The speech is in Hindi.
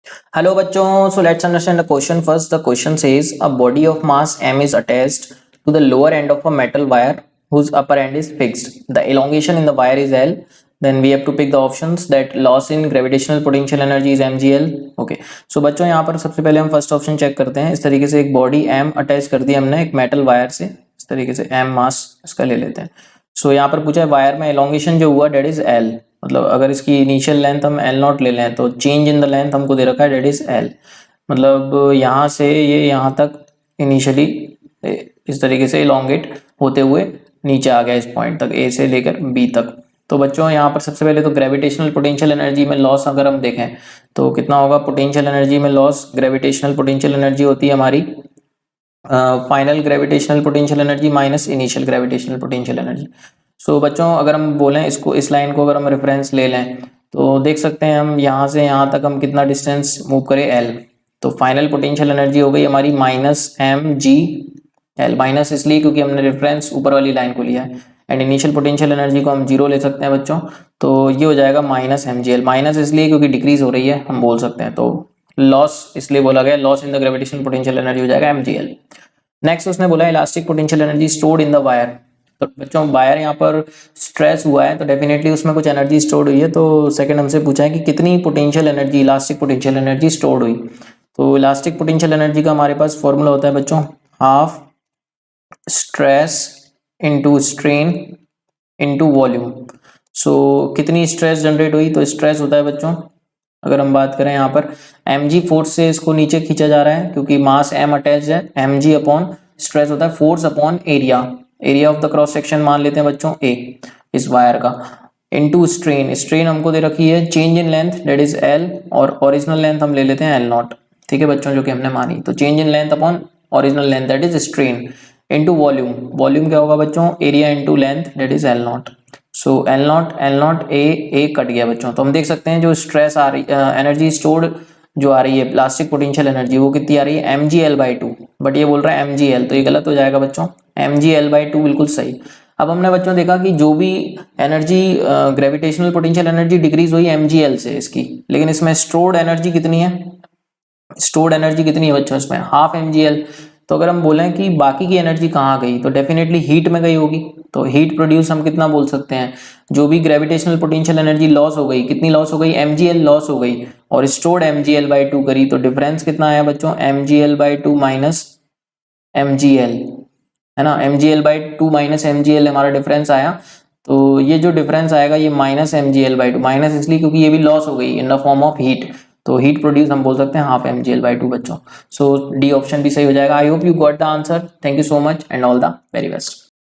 Hello bachchon, so let's understand the question first. The question says a body of mass m is attached to the lower end of a metal wire whose upper end is fixed. The elongation in the wire is L. Then we have to pick the options that loss in gravitational potential energy is mgl. Okay, so बच्चों यहाँ पर सबसे पहले हम फर्स्ट ऑप्शन चेक करते हैं। इस तरीके से एक बॉडी m अटैच कर दी हमने एक मेटल वायर से, इस तरीके से m मास इसका ले लेते हैं। सो यहाँ पर पूछा है वायर में एलोंगेशन जो हुआ डेट इज L, मतलब अगर इसकी इनिशियल लेंथ हम L नॉट ले लें तो चेंज इन द लेंथ हमको दे रखा है डेट इज L, मतलब यहाँ से ये यहाँ तक इनिशियली इस तरीके से इलोंगेट होते हुए नीचे आ गया इस पॉइंट तक, A से लेकर B तक। तो बच्चों यहाँ पर सबसे पहले तो ग्रेविटेशनल पोटेंशियल एनर्जी में लॉस अगर हम देखें तो कितना होगा, पोटेंशियल एनर्जी में लॉस, ग्रेविटेशनल पोटेंशियल एनर्जी होती है हमारी final gravitational potential energy minus initial gravitational potential energy. So बच्चों अगर हम बोलें इसको, इस लाइन को अगर हम रेफरेंस ले लें तो देख सकते हैं हम यहाँ से यहाँ तक हम कितना डिस्टेंस मूव करें L, तो फाइनल पोटेंशियल एनर्जी हो गई हमारी माइनस mgl, माइनस इसलिए क्योंकि हमने रेफरेंस ऊपर वाली लाइन को लिया है, एंड इनिशियल पोटेंशियल एनर्जी को हम 0 ले सकते हैं बच्चों, तो ये हो जाएगा माइनस mgl, माइनस इसलिए क्योंकि डिक्रीज हो रही है हम बोल सकते हैं, तो लॉस इसलिए बोला गया, loss in the gravitational potential energy हो जाएगा mgl। नेक्स्ट उसने बोला elastic potential energy stored in the wire, तो बच्चों वायर यहाँ पर स्ट्रेस हुआ है तो डेफिनेटली उसमें कुछ एनर्जी स्टोर्ड हुई है, तो सेकंड हमसे पूछा है कि कितनी potential energy, elastic potential energy stored हुई। तो इलास्टिक पोटेंशियल एनर्जी का हमारे पास फॉर्मूला होता है बच्चों half stress into strain into volume. So कितनी स्ट्रेस जनरेट हुई, तो स्ट्रेस होता है बच्चों, अगर हम बात करें यहाँ पर mg फोर्स से इसको नीचे खींचा जा रहा है क्योंकि मास m अटैच है, mg अपॉन स्ट्रेस होता है force upon area, area of the cross section मान लेते हैं बच्चों A इस वायर का, इनटू स्ट्रेन, स्ट्रेन हमको दे रखी है change in length that is L और ओरिजिनल लेंथ हम ले लेते हैं L नॉट, ठीक है बच्चों, जो कि हमने मानी, तो change in length upon original length that is strain, into volume, volume क्या होगा बच्चों, area into length that is L not. So L not a cut गया बच्चों, तो हम देख सकते हैं जो स्ट्रेस आ रही, एनर्जी स्टोर्ड जो आ रही है इलास्टिक पोटेंशियल एनर्जी वो कितनी आ रही है mgl/2, बट ये बोल रहा है mgl, तो ये गलत हो जाएगा बच्चों, mgl/2 बिल्कुल सही। अब हमने बच्चों देखा कि जो भी energy gravitational potential energy decrease हुई mgl से इसकी, लेकिन इसमें स्टोर्ड एनर्जी कितनी है, स्टोर्ड एनर्जी कितनी है बच्चों इसमें हाफ mgl, तो अगर हम बोलें कि बाकी की एनर्जी कहाँ गई तो डेफिनेटली हीट में गई होगी, तो हीट प्रोड्यूस हम कितना बोल सकते हैं, जो भी ग्रेविटेशनल पोटेंशियल एनर्जी लॉस हो गई, कितनी लॉस हो गई, mgl लॉस हो गई और स्टोर्ड mgl/2 करी, तो डिफरेंस कितना आया बच्चों, mgl/2 माइनस mgl, है ना, mgl/2 माइनस mgl हमारा डिफरेंस आया, तो ये जो डिफरेंस आएगा ये माइनस mgl/2, माइनस इसलिए क्योंकि ये भी लॉस हो गई in the form of heat, तो हीट प्रोड्यूस हम बोल सकते हैं हाफ mgl/2 बच्चों। सो डी ऑप्शन भी सही हो जाएगा। I hope you got the answer, thank you so much and all the very best.